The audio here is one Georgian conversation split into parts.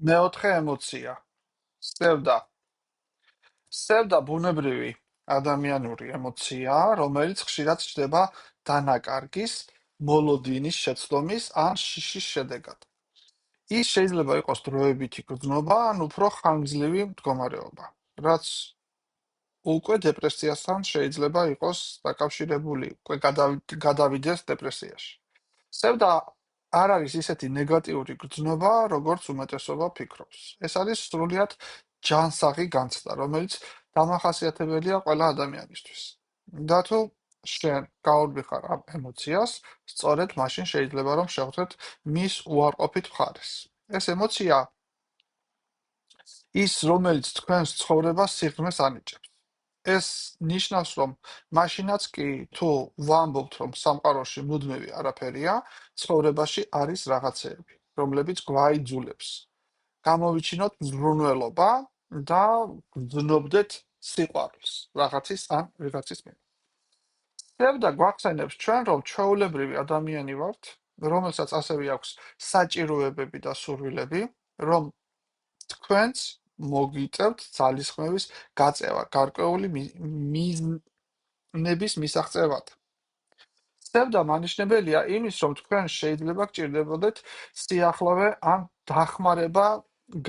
მეოთხე ემოცია. სევდა. სევდა ბუნებრივი ადამიანური ემოციაა, რომელიც ხშირად ჩნდება დანაკარგის, მოლოდინის შეცდომის ან შიშის შედეგად. ის შეიძლება იყოს დროებითი გრძნობა ან უფრო ხანგრძლივი მდგომარეობა, რაც უკვე დეპრესიასთან შეიძლება იყოს დაკავშირებული, უკვე გადავიდეს დეპრესიაში. სევდა არ არის ისეთი ნეგატიური გრძნობა, როგორც უმეტესობა ფიქრობს. ეს არის სრულიად ჯანსაღი განცდა, რომელიც დამახასიათებელია ყველა ადამიანისთვის. და თუ შენ გაურბიხარ ამ ემოციას, სწორედ მაშინ შეიძლება რომ შევხვდეთ მის უარყოფით მხარეს. ეს ემოცია ის, რომელიც თქვენს ცხოვრებას სიღრმეს ანიჭებს. ეს ნიშნავს, რომ მაშინაც კი თუ ვამბობთ, რომ სამყაროში მუდმივი არაფერია, ცხოვრებაში არის რაღაცეები, რომლებიც გვაიძულებს. გამოვიჩინოთ მზრუნველობა და გრძნობდეთ სიყვარულს რაღაცის ან ვიღაცის მიმართ. და გვახსენებს ჩვენ, რომ ჩვეულებრივი ადამიანი ვართ, რომელსაც ასევე აქვს საჭიროებები და სურვილები, რომ თქვენც მოგიწევთ ძალისხმევის გაწევა გარკვეული მიზნების მისაღწევად. და მანიშნებელია იმის, რომ თქვენ შეიძლება გჭირდებოდეთ სიახლოვე ან დახმარება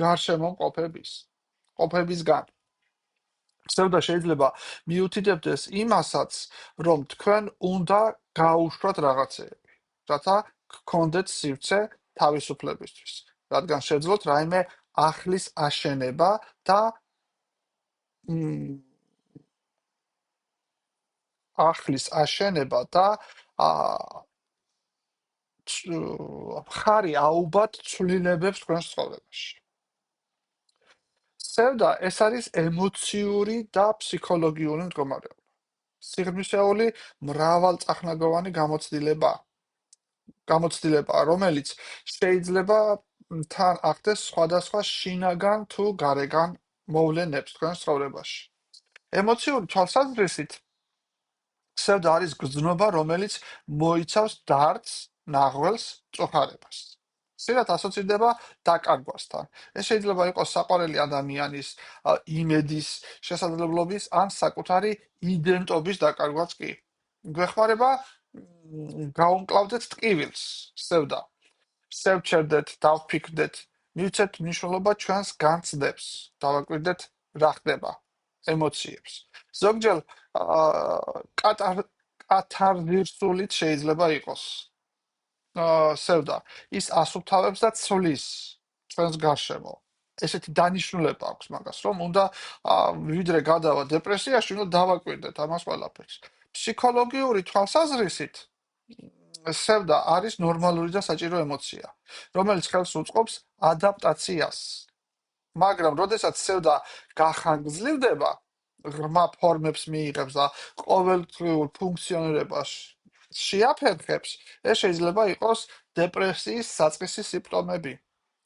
გარშემო ყოფებისგან. და შეიძლება მიუთითებდეს იმასაც, რომ თქვენ უნდა გაუშვათ რაღაცეები, რათა გქონდეთ სივრცე თავისუფლებისთვის, რადგან შეძლოთ რაიმე ახლის აშენება და ხარი აუბათ ცვლილებებს თქვენს ცხოვრებაში. და ეს არის ემოციური და ფსიქოლოგიური მდგომარეობა. სიღრმისეული მრავალწახნაგოვანი გამოცდილება, რომელიც შეიძლება თან ახდეს სხვადასხვა შინაგან თუ გარეგან მოვლენებს თქვენს ცხოვრებაში. ემოციური თვალსაზრისით და არის გრძნობა, რომელიც მოიცავს დარდს, ნაღველს, წუხარებას. სირად ასოცირდება დაკარგვასთან. ეს შეიძლება იყოს საყვარელი ადამიანის იმედის შესაძლებლობის ან საკუთარი იდენტობის დაკარგვაც კი. გვეხმარება გაუმკლავდეთ ტკივილს, სევდა. შევჩერდეთ, დავფიქრდეთ, მივცეთ მნიშვნელობა ჩვენს განცდებს, დავაკვირდეთ რა ხდება ემოციებს. ზოგჯერ კათარზისულით შეიძლება იყოს. სევდა, ის ასუფთავებს და ცვლის ჩვენს გარშემო. ესეთი დანიშნულება აქვს მაგას, რომ უნდა ვიდრე გადავა დეპრესიაში, უნდა დავაკვირდეთ ამას ყველაფერს. ფსიქოლოგიური თვალსაზრისით სევდა არის ნორმალური და საჭირო ემოცია, რომელიც ხელს უწყობს ადაპტაციას. მაგრამ, როდესაც სევდა გახანგრძლივდება, ღრმა ფორმებს მიიღებს და ყოველდღიურ ფუნქციონირებას შეაფერხებს, ეს შეიძლება იყოს დეპრესიის საწყისი სიმპტომები.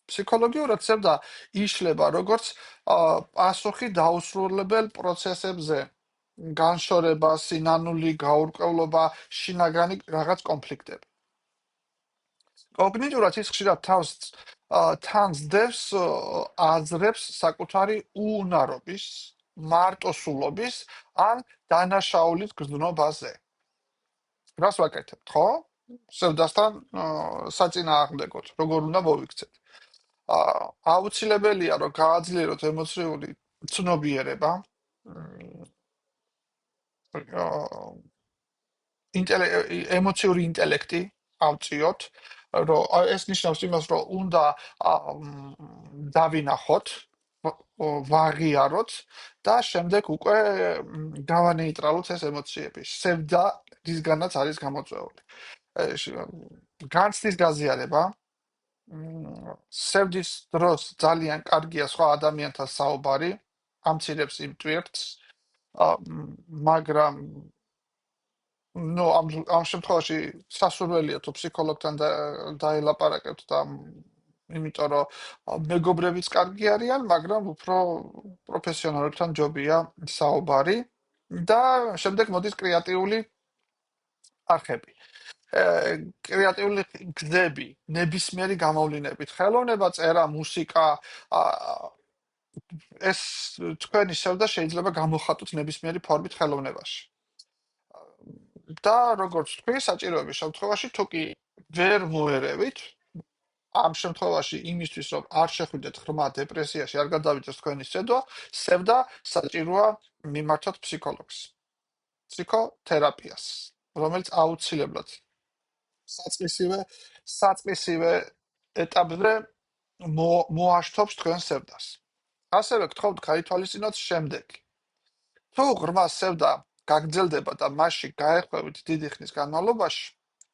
ფსიქოლოგიურად სევდა იშლება როგორც პასუხი დაუსრულებელ პროცესებზე, განშორება, სინანული, გაურკვევლობა, შინაგანი რაღაც კონფლიქტები. კოგნიტურად ის ხშირად თან ძდევს აზრებს საკუთარი უუნარობის, მარტოსულობის ან დანაშაულის გრძნობაზე. რას ვაკეთებთ, ხო? სევდასთან საწინააღმდეგოდ, როგორ უნდა მოვიქცეთ. აუცილებელია, რომ გააძლიეროთ ემოციური ცნობიერება, ემოციური ინტელექტი ავწიოთ, რომ ეს ნიშნავს იმას, რომ უნდა დავინახოთ, ვაღიაროთ და შემდეგ უკვე გავანეიტრალოთ ეს ემოციები. სევდა რისგანაც არის გამოწვეული. განცდის გაზიარება, სევდის დროს ძალიან კარგია სხვა ადამიანთან საუბარი, ამცირებს იმ ტვირთს, მაგრამ ამ შემთხვევაში სასურველია თუ ფსიქოლოგთან დაელაპარაკებთ და იმიტომ რომ მეგობრებიც კარგი არიან, მაგრამ უფრო პროფესიონალებთან ჯობია საუბარი და შემდეგ მოდის კრეატიული არხები. კრეატიული გზები, ნებისმიერი გამოვლინებით, ხელოვნება, წერა, მუსიკა, ეს თქვენი სევდა შეიძლება გამოხატოთ ნებისმიერი ფორმით ხელოვნებაში. და როგორც თქვი, საჭიროების შემთხვევაში თუ კი ვერ მოერევით, ამ შემთხვევაში იმისთვის რომ არ შეხვიდეთ ღრმა დეპრესიაში, არ გადავიდეს თქვენი სევდა საჭიროა მიმართოთ ფსიქოლოგს, ფსიქოთერაპიას, რომელიც აუცილებლად საწყისივე ეტაპზე მოაშთობს თქვენ სევდას. ასევე გთხოვთ გაითვალისწინოთ შემდეგი. თუ ღრმა სევდა გაგრძელდება და მასში გაეხვევით დიდი ხნის განმავლობაში,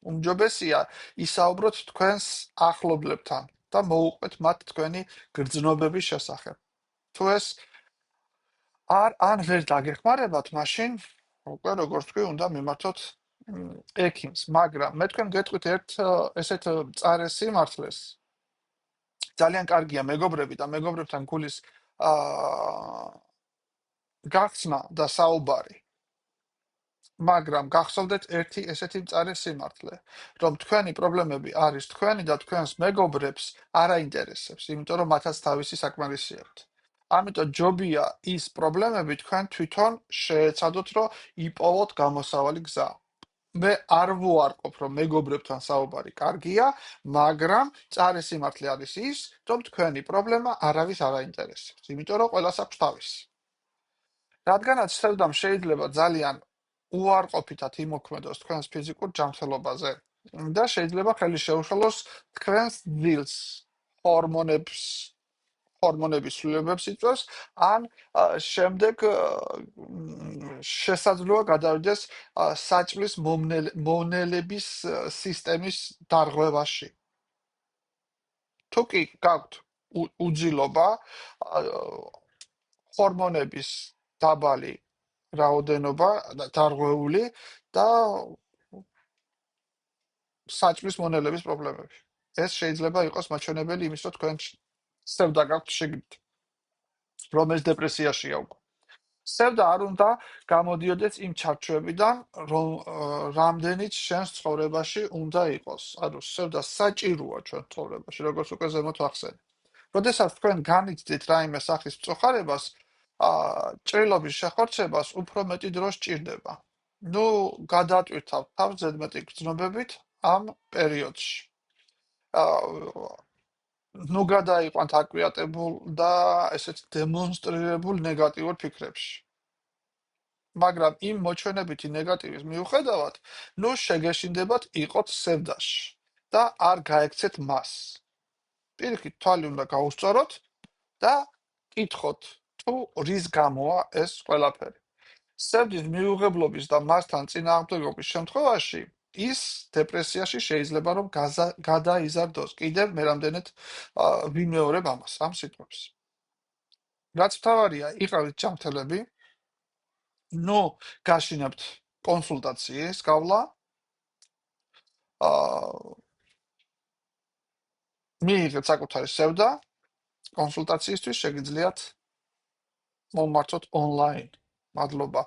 უმჯობესია ისაუბროთ თქვენს ახლობლებთან და მოუყვეთ მათ თქვენი გრძნობების შესახებ. თუ ეს არ ვერ დაგეხმარებათ, მაშინ უკვე როგორც თქვი, უნდა მიმართოთ ექიმს, მაგრამ მე თქვენ გეტყვით ესეთ მწარე სიმართლეს. ძალიან კარგია მეგობრები და მეგობრებთან გულის გახსნა და საუბარი. მაგრამ გახსოვდეთ ერთი ესეთი მწარე სიმართლე, რომ თქვენი პრობლემები არის თქვენი და თქვენს მეგობრებს არ აინტერესებს, იმიტომ რომ მათაც თავისი საკმარისი აქვთ. ამიტომ ჯობია ის პრობლემები თქვენ თვითონ შეეცადოთ, რომ იპოვოთ გამოსავალი გზა. მე არ ვუარყოფ, რომ მეგობრებთან საუბარი კარგია, მაგრამ მწარე სიმართლე არის ის, რომ თქვენი პრობლემა არავის არ აინტერესებს, იმიტომ რომ ყველას აქვს თავისი. რადგანაც სევდამ შეიძლება ძალიან უარყოფითად იმოქმედოს თქვენს ფიზიკურ ჯანმრთელობაზე და შეიძლება ხელი შეუშალოს თქვენს დილს, ჰორმონების ცვლილებებს იწვევს, ან შემდეგ შესაძლოა გადავიდეს საჭმლის მონელების სისტემის დარღვევაში. თუ კი გაქვთ უძილობა, ჰორმონების დაბალი რაოდენობა დარღვეული და საჭმლის მონელების პრობლემები. ეს შეიძლება იყოს მაჩვენებელი იმის, რომ თქვენ სევდა გაქვთ შეგნით, რომ ეს დეპრესიაშია უკვე. სევდა არ უნდა გამოდიოდეს იმ ჩარჩოებიდან, რომ რამდენიც შენს ცხოვრებაში უნდა იყოს. ანუ სევდა საჭიროა ჩვენ ცხოვრებაში, როგორც უკვე ზემოთ ვახსენე. როდესაც თქვენ განიცდით რაიმე სახის მწუხარებას, ჭრილობის შეხორცებას უფრო მეტი დრო სჭირდება. ნუ გადატვირთავთ თავს ზედმეტი გრძნობებით ამ პერიოდში. ნუ გადაიყვანთ აკვიატებულ და ესეთ დემონსტრირებულ ნეგატიურ ფიქრებში. მაგრამ იმ მოჩვენებითი ნეგატივის მიუხედავად, ნუ შეგეშინდებათ იყოთ სევდაში და არ გაექცეთ მას. პირიქით თვალი უნდა გაუსწოროთ და კითხოთ, თუ რის გამოა ეს ყველაფერი. სევდის მიუღებლობის და მასთან წინააღმდეგობის შემთხვევაში ის დეპრესიაში შეიძლება რომ გადაიზარდოს. კიდევ მე რამდენად ვიმეორებ ამას, ამ სიტყვებს. რაც მთავარია, იყავით ჯანმრთელები, ნუ გაშინებთ კონსულტაციის გავლა, მიიღეთ საკუთარი სევდა, კონსულტაციისთვის შეგიძლიათ მომმართოთ ონლაინ. მადლობა.